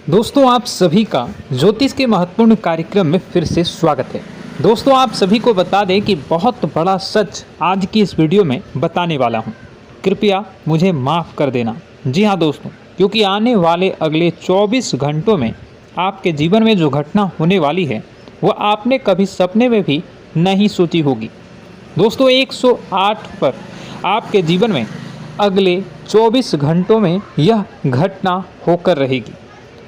दोस्तों आप सभी का ज्योतिष के महत्वपूर्ण कार्यक्रम में फिर से स्वागत है। दोस्तों आप सभी को बता दें कि बहुत बड़ा सच आज की इस वीडियो में बताने वाला हूं। कृपया मुझे माफ़ कर देना। जी हां दोस्तों, क्योंकि आने वाले अगले 24 घंटों में आपके जीवन में जो घटना होने वाली है वह आपने कभी सपने में भी नहीं सोची होगी। दोस्तों 108 पर आपके जीवन में अगले 24 घंटों में यह घटना होकर रहेगी।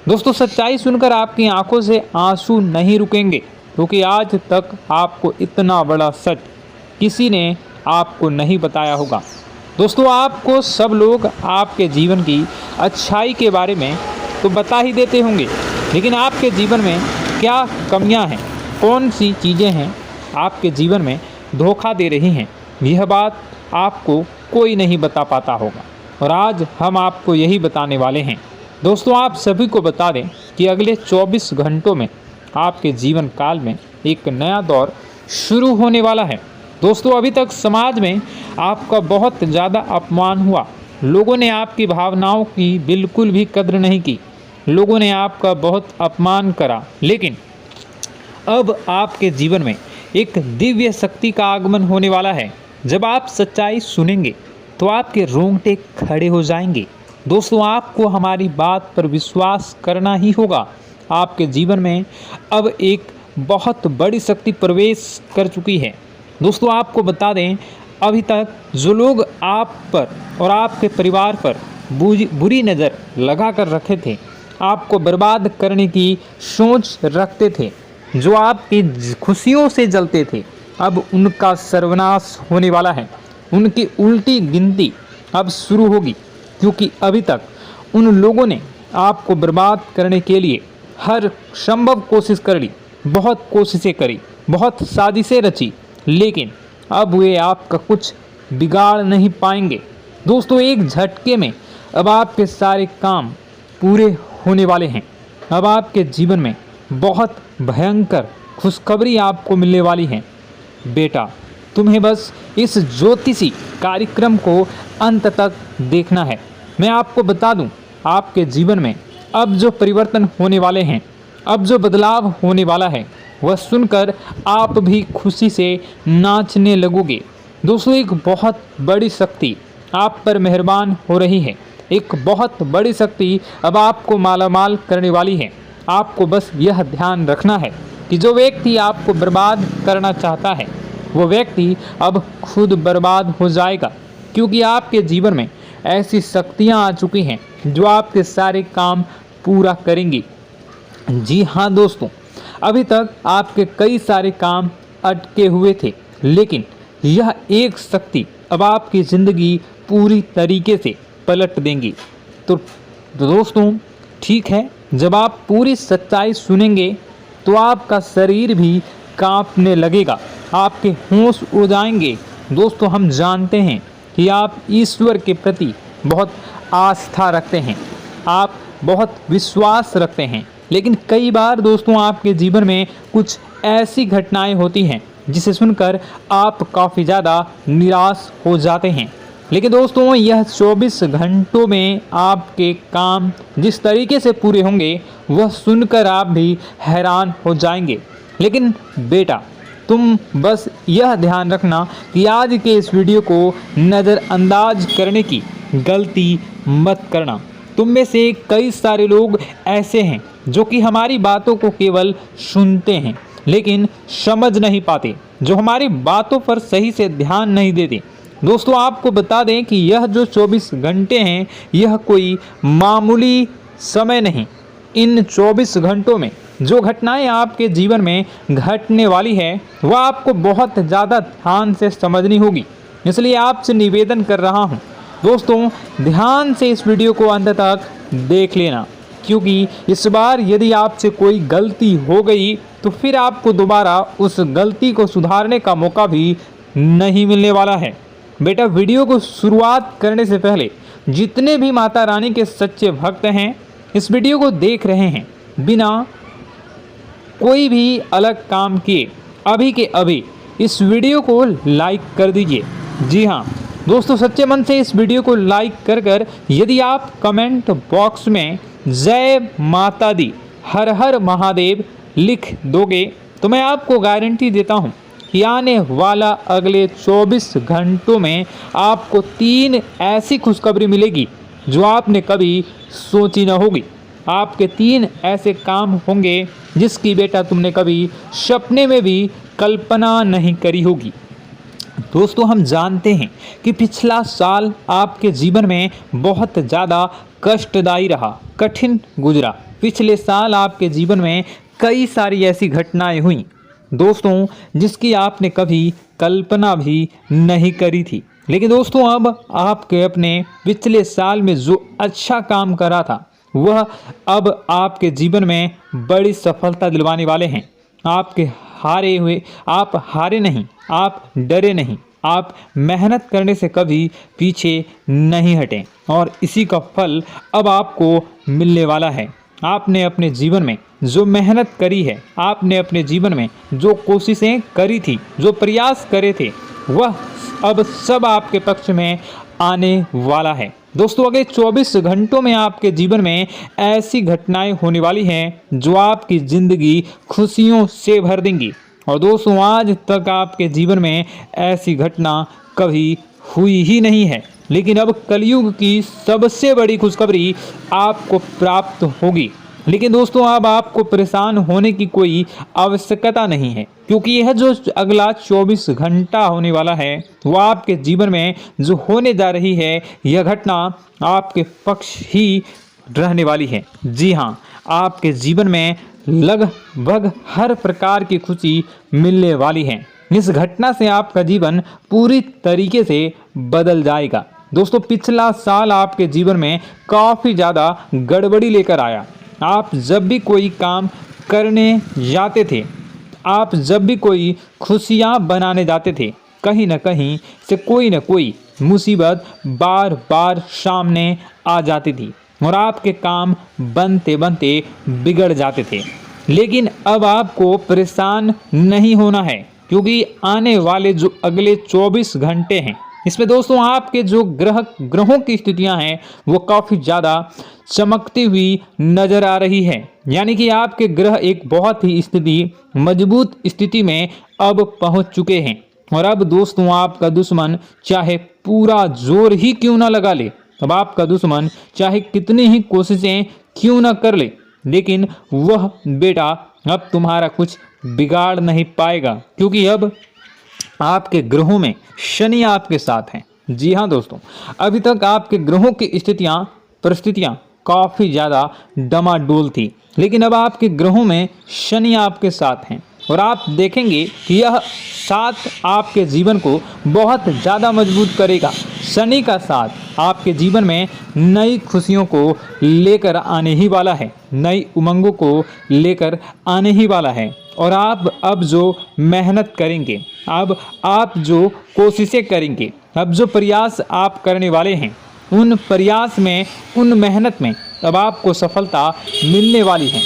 दोस्तों सच्चाई सुनकर आपकी आंखों से आंसू नहीं रुकेंगे, क्योंकि आज तक आपको इतना बड़ा सच किसी ने आपको नहीं बताया होगा। दोस्तों आपको सब लोग आपके जीवन की अच्छाई के बारे में तो बता ही देते होंगे, लेकिन आपके जीवन में क्या कमियां हैं, कौन सी चीज़ें हैं आपके जीवन में धोखा दे रही हैं, यह बात आपको कोई नहीं बता पाता होगा। और आज हम आपको यही बताने वाले हैं। दोस्तों आप सभी को बता दें कि अगले 24 घंटों में आपके जीवन काल में एक नया दौर शुरू होने वाला है। दोस्तों अभी तक समाज में आपका बहुत ज़्यादा अपमान हुआ, लोगों ने आपकी भावनाओं की बिल्कुल भी कद्र नहीं की, लोगों ने आपका बहुत अपमान करा, लेकिन अब आपके जीवन में एक दिव्य शक्ति का आगमन होने वाला है। जब आप सच्चाई सुनेंगे तो आपके रोंगटे खड़े हो जाएंगे। दोस्तों आपको हमारी बात पर विश्वास करना ही होगा। आपके जीवन में अब एक बहुत बड़ी शक्ति प्रवेश कर चुकी है। दोस्तों आपको बता दें, अभी तक जो लोग आप पर और आपके परिवार पर बुरी नज़र लगा कर रखे थे, आपको बर्बाद करने की सोच रखते थे, जो आपकी खुशियों से जलते थे, अब उनका सर्वनाश होने वाला है। उनकी उल्टी गिनती अब शुरू होगी, क्योंकि अभी तक उन लोगों ने आपको बर्बाद करने के लिए हर संभव कोशिश कर ली, बहुत कोशिशें करी, बहुत साजिशें रची, लेकिन अब वे आपका कुछ बिगाड़ नहीं पाएंगे। दोस्तों एक झटके में अब आपके सारे काम पूरे होने वाले हैं। अब आपके जीवन में बहुत भयंकर खुशखबरी आपको मिलने वाली है। बेटा तुम्हें बस इस ज्योतिषी कार्यक्रम को अंत तक देखना है। मैं आपको बता दूं, आपके जीवन में अब जो परिवर्तन होने वाले हैं, अब जो बदलाव होने वाला है, वह सुनकर आप भी खुशी से नाचने लगोगे। दोस्तों एक बहुत बड़ी शक्ति आप पर मेहरबान हो रही है। एक बहुत बड़ी शक्ति अब आपको मालामाल करने वाली है। आपको बस यह ध्यान रखना है कि जो व्यक्ति आपको बर्बाद करना चाहता है, वो व्यक्ति अब खुद बर्बाद हो जाएगा, क्योंकि आपके जीवन में ऐसी शक्तियां आ चुकी हैं जो आपके सारे काम पूरा करेंगी। जी हाँ दोस्तों, अभी तक आपके कई सारे काम अटके हुए थे, लेकिन यह एक शक्ति अब आपकी ज़िंदगी पूरी तरीके से पलट देंगी। तो दोस्तों ठीक है, जब आप पूरी सच्चाई सुनेंगे तो आपका शरीर भी कांपने लगेगा, आपके होश उड़ जाएंगे। दोस्तों हम जानते हैं कि आप ईश्वर के प्रति बहुत आस्था रखते हैं, आप बहुत विश्वास रखते हैं, लेकिन कई बार दोस्तों आपके जीवन में कुछ ऐसी घटनाएं होती हैं जिसे सुनकर आप काफ़ी ज़्यादा निराश हो जाते हैं। लेकिन दोस्तों यह 24 घंटों में आपके काम जिस तरीके से पूरे होंगे वह सुनकर आप भी हैरान हो जाएंगे। लेकिन बेटा तुम बस यह ध्यान रखना कि आज के इस वीडियो को नज़रअंदाज करने की गलती मत करना। तुम में से कई सारे लोग ऐसे हैं जो कि हमारी बातों को केवल सुनते हैं लेकिन समझ नहीं पाते, जो हमारी बातों पर सही से ध्यान नहीं देते। दोस्तों आपको बता दें कि यह जो 24 घंटे हैं यह कोई मामूली समय नहीं। इन 24 घंटों में जो घटनाएं आपके जीवन में घटने वाली है वह आपको बहुत ज़्यादा ध्यान से समझनी होगी। इसलिए आपसे निवेदन कर रहा हूं दोस्तों, ध्यान से इस वीडियो को अंत तक देख लेना, क्योंकि इस बार यदि आपसे कोई गलती हो गई तो फिर आपको दोबारा उस गलती को सुधारने का मौका भी नहीं मिलने वाला है। बेटा वीडियो को शुरुआत करने से पहले जितने भी माता रानी के सच्चे भक्त हैं इस वीडियो को देख रहे हैं, बिना कोई भी अलग काम किए अभी के अभी इस वीडियो को लाइक कर दीजिए। जी हाँ दोस्तों, सच्चे मन से इस वीडियो को लाइक कर यदि आप कमेंट बॉक्स में जय माता दी, हर हर महादेव लिख दोगे तो मैं आपको गारंटी देता हूँ कि आने वाला अगले 24 घंटों में आपको 3 ऐसी खुशखबरी मिलेगी जो आपने कभी सोची न होगी। आपके 3 ऐसे काम होंगे जिसकी बेटा तुमने कभी सपने में भी कल्पना नहीं करी होगी। दोस्तों, हम जानते हैं कि पिछला साल आपके जीवन में बहुत ज़्यादा कष्टदायी रहा, कठिन गुजरा। पिछले साल आपके जीवन में कई सारी ऐसी घटनाएं हुई दोस्तों जिसकी आपने कभी कल्पना भी नहीं करी थी। लेकिन दोस्तों, अब आपके अपने पिछले साल में जो अच्छा काम करा था वह अब आपके जीवन में बड़ी सफलता दिलवाने वाले हैं। आप हारे नहीं, आप डरे नहीं, आप मेहनत करने से कभी पीछे नहीं हटें और इसी का फल अब आपको मिलने वाला है। आपने अपने जीवन में जो मेहनत करी है, आपने अपने जीवन में जो कोशिशें करी थी, जो प्रयास करे थे, वह अब सब आपके पक्ष में आने वाला है। दोस्तों, अगले 24 घंटों में आपके जीवन में ऐसी घटनाएं होने वाली हैं जो आपकी ज़िंदगी खुशियों से भर देंगी। और दोस्तों, आज तक आपके जीवन में ऐसी घटना कभी हुई ही नहीं है, लेकिन अब कलयुग की सबसे बड़ी खुशखबरी आपको प्राप्त होगी। लेकिन दोस्तों, अब आपको परेशान होने की कोई आवश्यकता नहीं है, क्योंकि यह जो अगला 24 घंटा होने वाला है वह आपके जीवन में जो होने जा रही है यह घटना आपके पक्ष ही रहने वाली है। जी हाँ, आपके जीवन में लगभग हर प्रकार की खुशी मिलने वाली है। इस घटना से आपका जीवन पूरी तरीके से बदल जाएगा। दोस्तों, पिछला साल आपके जीवन में काफ़ी ज़्यादा गड़बड़ी लेकर आया। आप जब भी कोई काम करने जाते थे, आप जब भी कोई खुशियाँ बनाने जाते थे, कहीं न कहीं से कोई न कोई मुसीबत बार बार सामने आ जाती थी और आपके काम बनते बनते बिगड़ जाते थे। लेकिन अब आपको परेशान नहीं होना है, क्योंकि आने वाले जो अगले 24 घंटे हैं इसमें दोस्तों आपके जो ग्रहों की स्थितियां हैं वो काफ़ी ज़्यादा चमकती हुई नज़र आ रही है। यानी कि आपके ग्रह एक बहुत ही मजबूत स्थिति में अब पहुंच चुके हैं। और अब दोस्तों, आपका दुश्मन चाहे पूरा जोर ही क्यों ना लगा ले, अब आपका दुश्मन चाहे कितनी ही कोशिशें क्यों ना कर ले, लेकिन वह बेटा अब तुम्हारा कुछ बिगाड़ नहीं पाएगा, क्योंकि अब आपके ग्रहों में शनि आपके साथ हैं। जी हाँ दोस्तों, अभी तक आपके ग्रहों की परिस्थितियाँ काफ़ी ज़्यादा डमाडोल थी, लेकिन अब आपके ग्रहों में शनि आपके साथ हैं और आप देखेंगे कि यह साथ आपके जीवन को बहुत ज़्यादा मजबूत करेगा। शनि का साथ आपके जीवन में नई खुशियों को लेकर आने ही वाला है, नई उमंगों को लेकर आने ही वाला है। और आप अब जो मेहनत करेंगे, अब आप जो कोशिशें करेंगे, अब जो प्रयास आप करने वाले हैं, उन प्रयास में, उन मेहनत में अब आपको सफलता मिलने वाली है।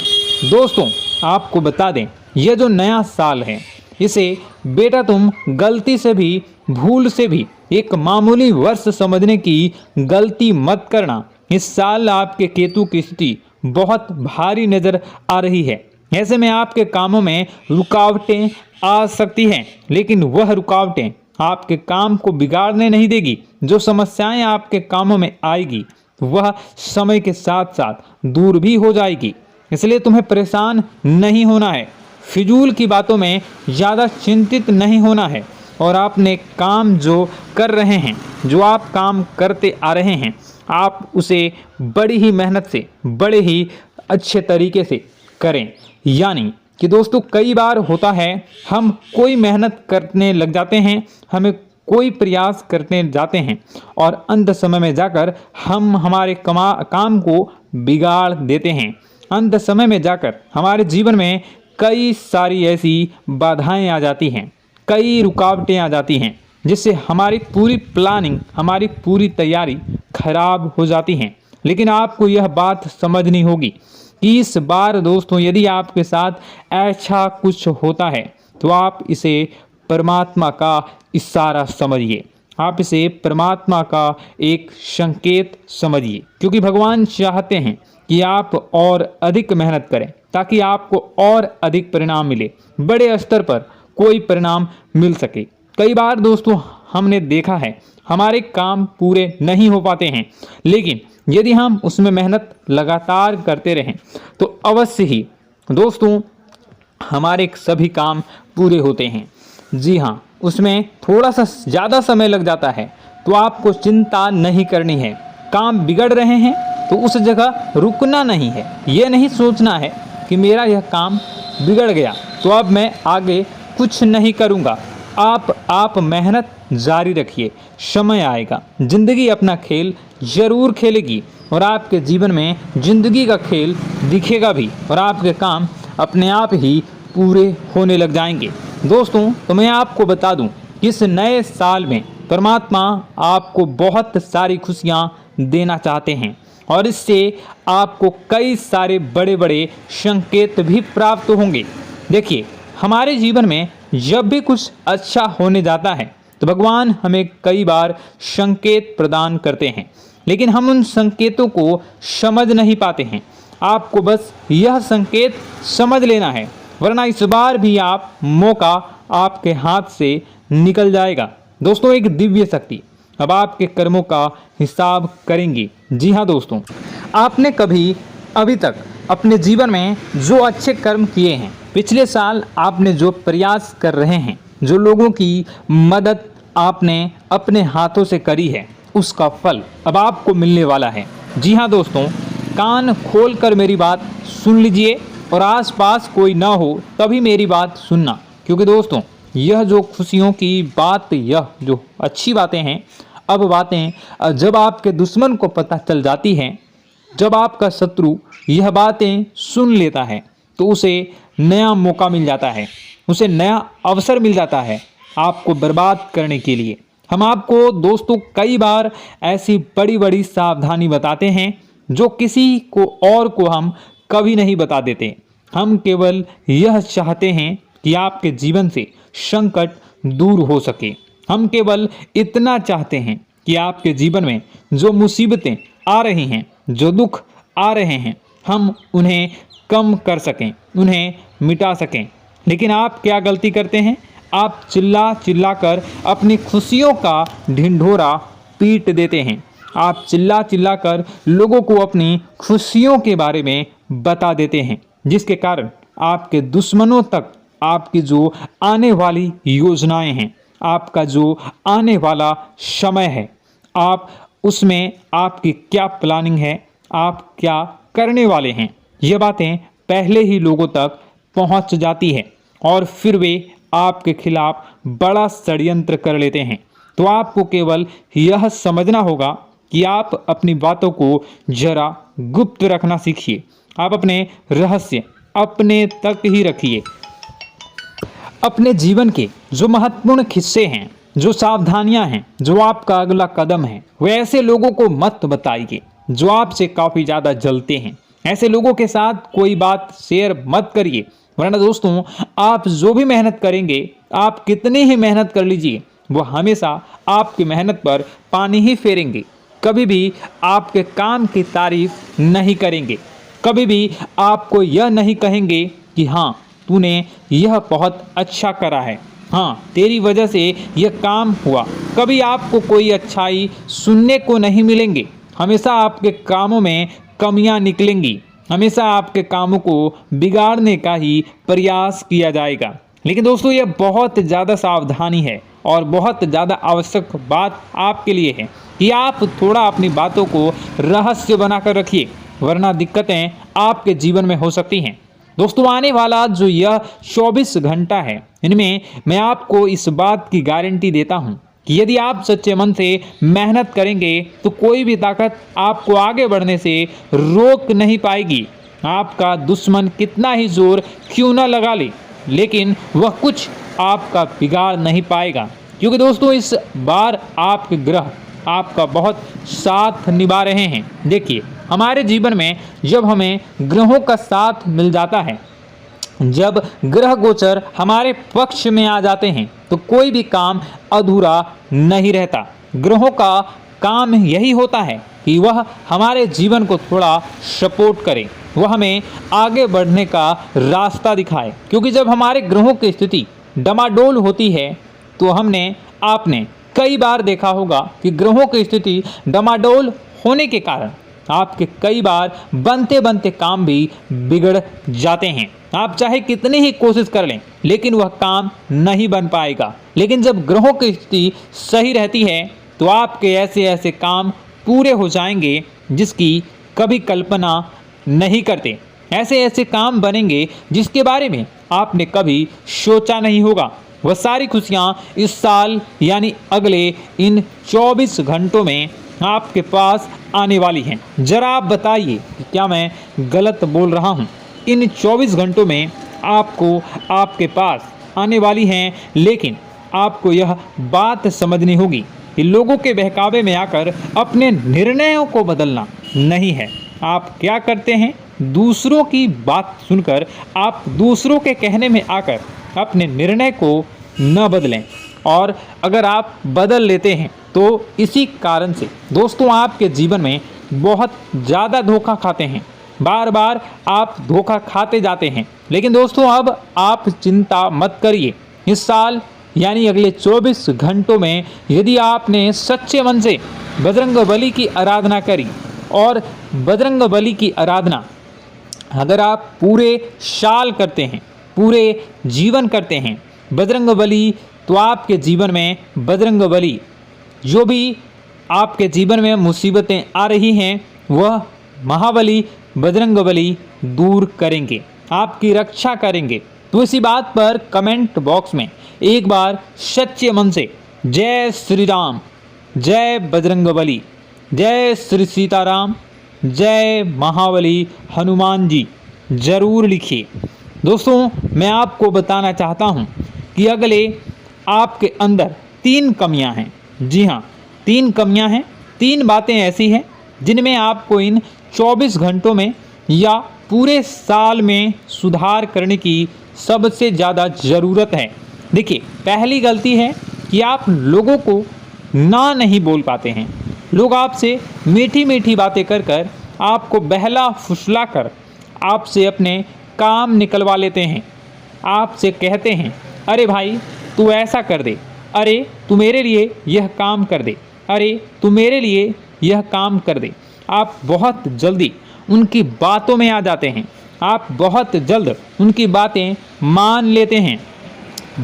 दोस्तों, आपको बता दें, यह जो नया साल है इसे बेटा तुम गलती से भी, भूल से भी एक मामूली वर्ष समझने की गलती मत करना। इस साल आपके केतु की स्थिति बहुत भारी नज़र आ रही है। ऐसे में आपके कामों में रुकावटें आ सकती हैं, लेकिन वह रुकावटें आपके काम को बिगाड़ने नहीं देगी। जो समस्याएं आपके कामों में आएगी वह समय के साथ साथ दूर भी हो जाएगी। इसलिए तुम्हें परेशान नहीं होना है, फिजूल की बातों में ज़्यादा चिंतित नहीं होना है। और आपने काम जो कर रहे हैं, जो आप काम करते आ रहे हैं, आप उसे बड़ी ही मेहनत से, बड़े ही अच्छे तरीके से करें। यानी कि दोस्तों, कई बार होता है हम कोई मेहनत करने लग जाते हैं, हमें कोई प्रयास करने जाते हैं और अंत समय में जाकर हम हमारे काम को बिगाड़ देते हैं। अंत समय में जाकर हमारे जीवन में कई सारी ऐसी बाधाएं आ जाती हैं, कई रुकावटें आ जाती हैं, जिससे हमारी पूरी प्लानिंग, हमारी पूरी तैयारी खराब हो जाती हैं। लेकिन आपको यह बात समझनी होगी कि इस बार दोस्तों, यदि आपके साथ ऐसा कुछ होता है तो आप इसे परमात्मा का इशारा समझिए। आप इसे परमात्मा का एक संकेत समझिए, क्योंकि भगवान चाहते हैं कि आप और अधिक मेहनत करें ताकि आपको और अधिक परिणाम मिले, बड़े स्तर पर कोई परिणाम मिल सके। कई बार दोस्तों हमने देखा है हमारे काम पूरे नहीं हो पाते हैं, लेकिन यदि हम उसमें मेहनत लगातार करते रहें तो अवश्य ही दोस्तों हमारे सभी काम पूरे होते हैं। जी हाँ, उसमें थोड़ा सा ज़्यादा समय लग जाता है तो आपको चिंता नहीं करनी है। काम बिगड़ रहे हैं तो उस जगह रुकना नहीं है, ये नहीं सोचना है कि मेरा यह काम बिगड़ गया तो अब मैं आगे कुछ नहीं करूँगा। आप मेहनत जारी रखिए, समय आएगा, ज़िंदगी अपना खेल ज़रूर खेलेगी और आपके जीवन में ज़िंदगी का खेल दिखेगा भी और आपके काम अपने आप ही पूरे होने लग जाएंगे। दोस्तों तो मैं आपको बता दूं कि इस नए साल में परमात्मा आपको बहुत सारी खुशियां देना चाहते हैं और इससे आपको कई सारे बड़े बड़े संकेत भी प्राप्त होंगे। देखिए, हमारे जीवन में जब भी कुछ अच्छा होने जाता है तो भगवान हमें कई बार संकेत प्रदान करते हैं, लेकिन हम उन संकेतों को समझ नहीं पाते हैं। आपको बस यह संकेत समझ लेना है, वरना इस बार भी आप मौका आपके हाथ से निकल जाएगा। दोस्तों, एक दिव्य शक्ति अब आपके कर्मों का हिसाब करेंगी। जी हाँ दोस्तों, आपने कभी अभी तक अपने जीवन में जो अच्छे कर्म किए हैं, पिछले साल आपने जो प्रयास कर रहे हैं, जो लोगों की मदद आपने अपने हाथों से करी है, उसका फल अब आपको मिलने वाला है। जी हाँ दोस्तों, कान खोलकर मेरी बात सुन लीजिए और आसपास कोई ना हो तभी मेरी बात सुनना, क्योंकि दोस्तों यह जो खुशियों की बात, यह जो अच्छी बातें हैं, अब बातें जब आपके दुश्मन को पता चल जाती हैं, जब आपका शत्रु यह बातें सुन लेता है तो उसे नया मौका मिल जाता है, उसे नया अवसर मिल जाता है आपको बर्बाद करने के लिए। हम आपको दोस्तों कई बार ऐसी बड़ी बड़ी सावधानी बताते हैं जो किसी को और को हम कभी नहीं बता देते। हम केवल यह चाहते हैं कि आपके जीवन से संकट दूर हो सके। हम केवल इतना चाहते हैं कि आपके जीवन में जो मुसीबतें आ रही हैं, जो दुख आ रहे हैं, हम उन्हें कम कर सकें, उन्हें मिटा सकें। लेकिन आप क्या गलती करते हैं? आप चिल्ला चिल्ला कर अपनी खुशियों का ढिंढोरा पीट देते हैं। आप चिल्ला चिल्ला कर लोगों को अपनी खुशियों के बारे में बता देते हैं, जिसके कारण आपके दुश्मनों तक आपकी जो आने वाली योजनाएं हैं, आपका जो आने वाला समय है, आप उसमें आपकी क्या प्लानिंग है, आप क्या करने वाले हैं, ये बातें पहले ही लोगों तक पहुंच जाती है और फिर वे आपके खिलाफ बड़ा षड्यंत्र कर लेते हैं। तो आपको केवल यह समझना होगा कि आप अपनी बातों को जरा गुप्त रखना सीखिए। आप अपने रहस्य अपने तक ही रखिए। अपने जीवन के जो महत्वपूर्ण हिस्से हैं, जो सावधानियां हैं, जो आपका अगला कदम है, वे ऐसे लोगों को मत बताइए जो आपसे काफ़ी ज़्यादा जलते हैं। ऐसे लोगों के साथ कोई बात शेयर मत करिए, वरना दोस्तों आप जो भी मेहनत करेंगे, आप कितनी ही मेहनत कर लीजिए, वो हमेशा आपकी मेहनत पर पानी ही फेरेंगे। कभी भी आपके काम की तारीफ नहीं करेंगे, कभी भी आपको यह नहीं कहेंगे कि हाँ तूने यह बहुत अच्छा करा है, हाँ तेरी वजह से यह काम हुआ। कभी आपको कोई अच्छाई सुनने को नहीं मिलेंगे। हमेशा आपके कामों में कमियां निकलेंगी, हमेशा आपके कामों को बिगाड़ने का ही प्रयास किया जाएगा। लेकिन दोस्तों यह बहुत ज़्यादा सावधानी है और बहुत ज़्यादा आवश्यक बात आपके लिए है कि आप थोड़ा अपनी बातों को रहस्य बनाकर रखिए, वरना दिक्कतें आपके जीवन में हो सकती हैं। दोस्तों आने वाला जो यह 24 घंटा है, इनमें मैं आपको इस बात की गारंटी देता हूँ कि यदि आप सच्चे मन से मेहनत करेंगे तो कोई भी ताकत आपको आगे बढ़ने से रोक नहीं पाएगी। आपका दुश्मन कितना ही जोर क्यों न लगा ले, लेकिन वह कुछ आपका बिगाड़ नहीं पाएगा, क्योंकि दोस्तों इस बार आपके ग्रह आपका बहुत साथ निभा रहे हैं। देखिए, हमारे जीवन में जब हमें ग्रहों का साथ मिल जाता है जब ग्रह गोचर हमारे पक्ष में आ जाते हैं तो कोई भी काम अधूरा नहीं रहता। ग्रहों का काम यही होता है कि वह हमारे जीवन को थोड़ा सपोर्ट करे, वह हमें आगे बढ़ने का रास्ता दिखाए। क्योंकि जब हमारे ग्रहों की स्थिति डमाडोल होती है तो आपने कई बार देखा होगा कि ग्रहों की स्थिति डमाडोल होने के कारण आपके कई बार बनते बनते काम भी बिगड़ जाते हैं। आप चाहे कितनी ही कोशिश कर लें लेकिन वह काम नहीं बन पाएगा। लेकिन जब ग्रहों की स्थिति सही रहती है तो आपके ऐसे ऐसे काम पूरे हो जाएंगे जिसकी कभी कल्पना नहीं करते। ऐसे ऐसे काम बनेंगे जिसके बारे में आपने कभी सोचा नहीं होगा। वह सारी खुशियाँ इस साल यानी अगले इन 24 घंटों में आपके पास आने वाली हैं। जरा आप बताइए कि क्या मैं गलत बोल रहा हूँ? इन 24 घंटों में आपको आपके पास आने वाली हैं, लेकिन आपको यह बात समझनी होगी कि लोगों के बहकावे में आकर अपने निर्णयों को बदलना नहीं है। आप क्या करते हैं? दूसरों की बात सुनकर आप दूसरों के कहने में आकर अपने निर्णय को न बदलें, और अगर आप बदल लेते हैं तो इसी कारण से दोस्तों आपके जीवन में बहुत ज़्यादा धोखा खाते हैं। बार बार आप धोखा खाते जाते हैं। लेकिन दोस्तों अब आप चिंता मत करिए। इस साल यानी अगले 24 घंटों में यदि आपने सच्चे मन से बजरंगबली की आराधना करी, और बजरंगबली की आराधना अगर आप पूरे साल करते हैं, पूरे जीवन करते हैं बजरंगबली, तो आपके जीवन में बजरंगबली जो भी आपके जीवन में मुसीबतें आ रही हैं वह महाबली बजरंगबली दूर करेंगे, आपकी रक्षा करेंगे। तो इसी बात पर कमेंट बॉक्स में एक बार सच्चे मन से जय श्री राम, जय बजरंगबली, जय श्री सीताराम, जय महाबली हनुमान जी जरूर लिखिए। दोस्तों मैं आपको बताना चाहता हूँ कि अगले आपके अंदर 3 कमियां हैं। जी हाँ, 3 कमियां हैं। 3 बातें ऐसी हैं जिनमें आपको इन 24 घंटों में या पूरे साल में सुधार करने की सबसे ज़्यादा ज़रूरत है। देखिए, पहली गलती है कि आप लोगों को ना नहीं बोल पाते हैं। लोग आपसे मीठी मीठी बातें कर कर आपको बहला फुसला कर आपसे अपने काम निकलवा लेते हैं। आपसे कहते हैं, अरे भाई तू ऐसा कर दे, अरे तू मेरे लिए यह काम कर दे, अरे तू मेरे लिए यह काम कर दे। आप बहुत जल्दी उनकी बातों में आ जाते हैं, आप बहुत जल्द उनकी बातें मान लेते हैं।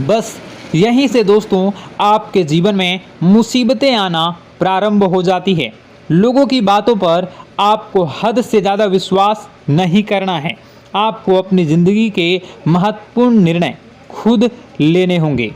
बस यहीं से दोस्तों आपके जीवन में मुसीबतें आना प्रारंभ हो जाती है। लोगों की बातों पर आपको हद से ज़्यादा विश्वास नहीं करना है। आपको अपनी ज़िंदगी के महत्वपूर्ण निर्णय खुद लेने होंगे।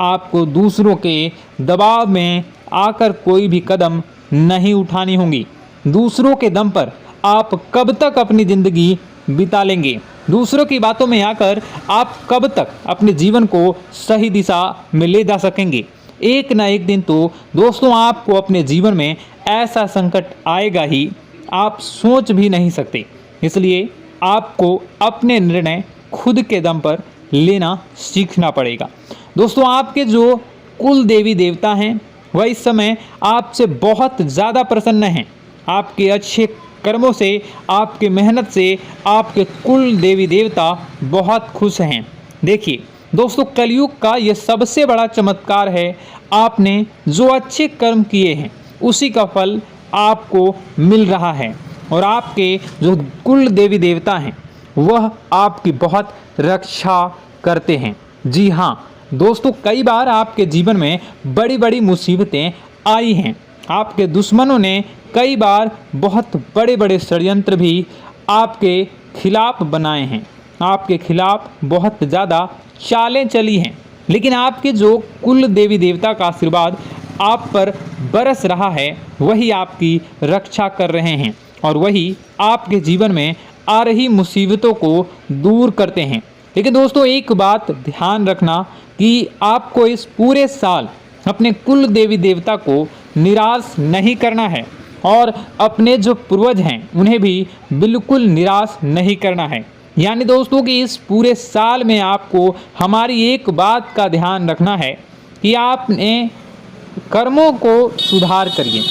आपको दूसरों के दबाव में आकर कोई भी कदम नहीं उठानी होगी। दूसरों के दम पर आप कब तक अपनी ज़िंदगी बिता लेंगे? दूसरों की बातों में आकर आप कब तक अपने जीवन को सही दिशा में ले जा सकेंगे? एक ना एक दिन तो दोस्तों आपको अपने जीवन में ऐसा संकट आएगा ही, आप सोच भी नहीं सकते। इसलिए आपको अपने निर्णय खुद के दम पर लेना सीखना पड़ेगा। दोस्तों आपके जो कुल देवी देवता हैं वह इस समय आपसे बहुत ज़्यादा प्रसन्न हैं। आपके अच्छे कर्मों से, आपके मेहनत से आपके कुल देवी देवता बहुत खुश हैं। देखिए दोस्तों, कलयुग का ये सबसे बड़ा चमत्कार है। आपने जो अच्छे कर्म किए हैं उसी का फल आपको मिल रहा है, और आपके जो कुल देवी देवता हैं वह आपकी बहुत रक्षा करते हैं। जी हाँ दोस्तों, कई बार आपके जीवन में बड़ी बड़ी मुसीबतें आई हैं। आपके दुश्मनों ने कई बार बहुत बड़े बड़े षड्यंत्र भी आपके खिलाफ बनाए हैं। आपके खिलाफ बहुत ज़्यादा चालें चली हैं, लेकिन आपके जो कुल देवी देवता का आशीर्वाद आप पर बरस रहा है वही आपकी रक्षा कर रहे हैं, और वही आपके जीवन में आ रही मुसीबतों को दूर करते हैं। लेकिन दोस्तों एक बात ध्यान रखना कि आपको इस पूरे साल अपने कुल देवी देवता को निराश नहीं करना है, और अपने जो पूर्वज हैं उन्हें भी बिल्कुल निराश नहीं करना है। यानी दोस्तों कि इस पूरे साल में आपको हमारी एक बात का ध्यान रखना है कि आपने कर्मों को सुधार करिए,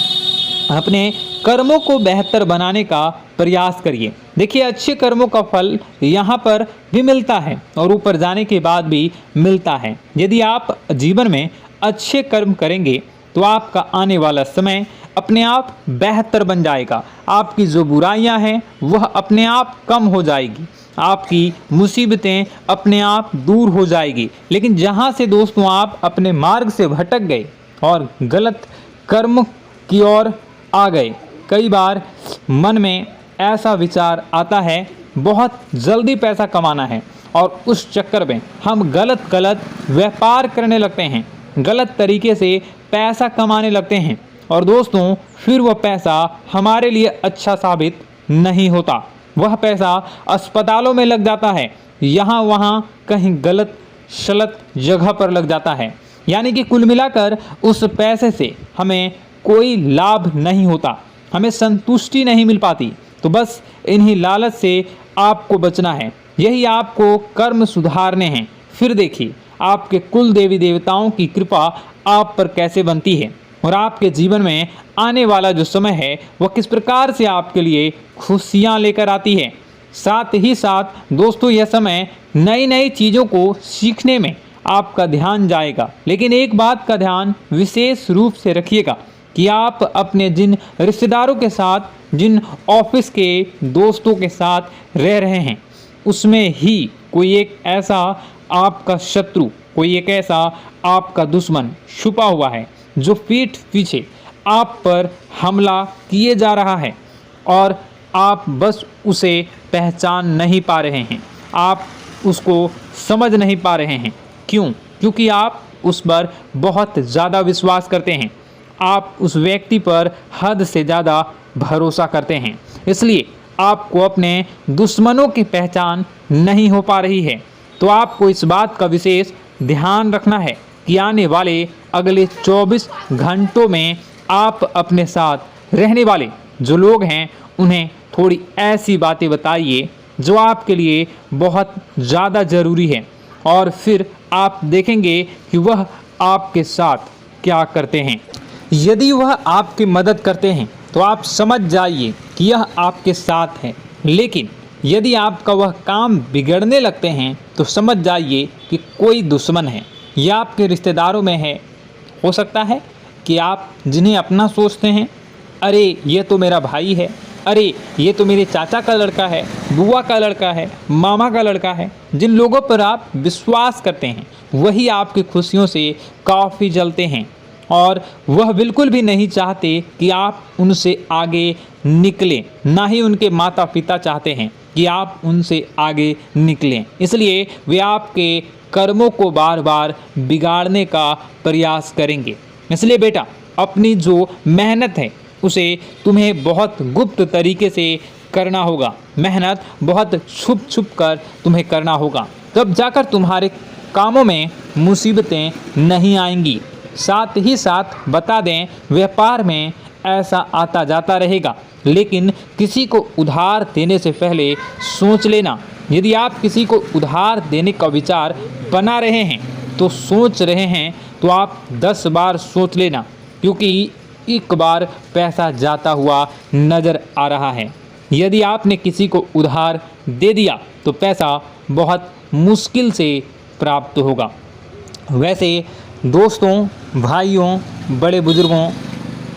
अपने कर्मों को बेहतर बनाने का प्रयास करिए। देखिए, अच्छे कर्मों का फल यहाँ पर भी मिलता है और ऊपर जाने के बाद भी मिलता है। यदि आप जीवन में अच्छे कर्म करेंगे तो आपका आने वाला समय अपने आप बेहतर बन जाएगा। आपकी जो बुराइयां हैं वह अपने आप कम हो जाएगी, आपकी मुसीबतें अपने आप दूर हो जाएगी। लेकिन जहां से दोस्तों आप अपने मार्ग से भटक गए और गलत कर्म की ओर आ गए, कई बार मन में ऐसा विचार आता है बहुत जल्दी पैसा कमाना है और उस चक्कर में हम गलत व्यापार करने लगते हैं, गलत तरीके से पैसा कमाने लगते हैं और दोस्तों फिर वह पैसा हमारे लिए अच्छा साबित नहीं होता। वह पैसा अस्पतालों में लग जाता है, यहाँ वहाँ कहीं गलत शलत जगह पर लग जाता है। यानी कि कुल मिलाकर उस पैसे से हमें कोई लाभ नहीं होता, हमें संतुष्टि नहीं मिल पाती। तो बस इन्हीं लालच से आपको बचना है, यही आपको कर्म सुधारने हैं। फिर देखिए आपके कुल देवी देवताओं की कृपा आप पर कैसे बनती है और आपके जीवन में आने वाला जो समय है वह किस प्रकार से आपके लिए खुशियाँ लेकर आती है। साथ ही साथ दोस्तों यह समय नई नई चीज़ों को सीखने में आपका ध्यान जाएगा। लेकिन एक बात का ध्यान विशेष रूप से रखिएगा कि आप अपने जिन रिश्तेदारों के साथ, जिन ऑफिस के दोस्तों के साथ रह रहे हैं, उसमें ही कोई एक ऐसा आपका शत्रु, कोई एक ऐसा आपका दुश्मन छुपा हुआ है जो पीठ पीछे आप पर हमला किए जा रहा है और आप बस उसे पहचान नहीं पा रहे हैं, आप उसको समझ नहीं पा रहे हैं। क्यों? क्योंकि आप उस पर बहुत ज़्यादा विश्वास करते हैं, आप उस व्यक्ति पर हद से ज़्यादा भरोसा करते हैं, इसलिए आपको अपने दुश्मनों की पहचान नहीं हो पा रही है। तो आपको इस बात का विशेष ध्यान रखना है कि आने वाले अगले 24 घंटों में आप अपने साथ रहने वाले जो लोग हैं उन्हें थोड़ी ऐसी बातें बताइए जो आपके लिए बहुत ज़्यादा ज़रूरी है और फिर आप देखेंगे कि वह आपके साथ क्या करते हैं। यदि वह आपकी मदद करते हैं तो आप समझ जाइए कि यह आपके साथ है, लेकिन यदि आपका वह काम बिगड़ने लगते हैं तो समझ जाइए कि कोई दुश्मन है या आपके रिश्तेदारों में है। हो सकता है कि आप जिन्हें अपना सोचते हैं, अरे ये तो मेरा भाई है, अरे ये तो मेरे चाचा का लड़का है, बुआ का लड़का है, मामा का लड़का है, जिन लोगों पर आप विश्वास करते हैं वही आपकी खुशियों से काफ़ी जलते हैं और वह बिल्कुल भी नहीं चाहते कि आप उनसे आगे निकलें, ना ही उनके माता पिता चाहते हैं कि आप उनसे आगे निकलें। इसलिए वे आपके कर्मों को बार बार बिगाड़ने का प्रयास करेंगे। इसलिए बेटा, अपनी जो मेहनत है उसे तुम्हें बहुत गुप्त तरीके से करना होगा, मेहनत बहुत छुप छुप कर तुम्हें करना होगा, तब जाकर तुम्हारे कामों में मुसीबतें नहीं आएंगी। साथ ही साथ बता दें, व्यापार में ऐसा आता जाता रहेगा, लेकिन किसी को उधार देने से पहले सोच लेना। यदि आप किसी को उधार देने का विचार बना रहे हैं तो सोच रहे हैं तो आप 10 बार सोच लेना, क्योंकि एक बार पैसा जाता हुआ नज़र आ रहा है। यदि आपने किसी को उधार दे दिया तो पैसा बहुत मुश्किल से प्राप्त होगा। वैसे दोस्तों, भाइयों, बड़े बुजुर्गों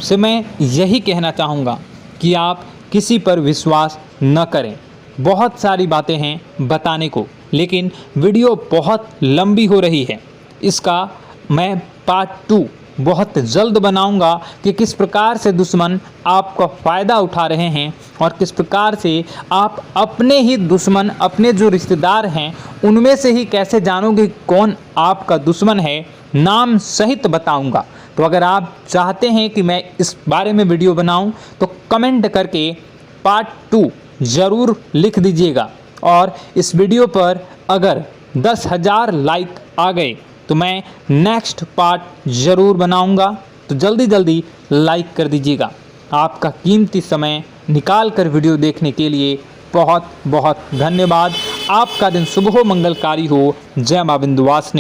से मैं यही कहना चाहूँगा कि आप किसी पर विश्वास न करें। बहुत सारी बातें हैं बताने को, लेकिन वीडियो बहुत लंबी हो रही है। इसका मैं पार्ट 2 बहुत जल्द बनाऊंगा कि किस प्रकार से दुश्मन आपका फ़ायदा उठा रहे हैं और किस प्रकार से आप अपने ही दुश्मन, अपने जो रिश्तेदार हैं उनमें से ही कैसे जानोगे कौन आपका दुश्मन है, नाम सहित बताऊंगा। तो अगर आप चाहते हैं कि मैं इस बारे में वीडियो बनाऊं तो कमेंट करके पार्ट 2 ज़रूर लिख दीजिएगा। और इस वीडियो पर अगर 10,000 लाइक आ गए तो मैं नेक्स्ट पार्ट ज़रूर बनाऊंगा। तो जल्दी जल्दी लाइक कर दीजिएगा। आपका कीमती समय निकाल कर वीडियो देखने के लिए बहुत बहुत धन्यवाद। आपका दिन शुभ हो, मंगलकारी हो। जय मां विंध्यवासिनी।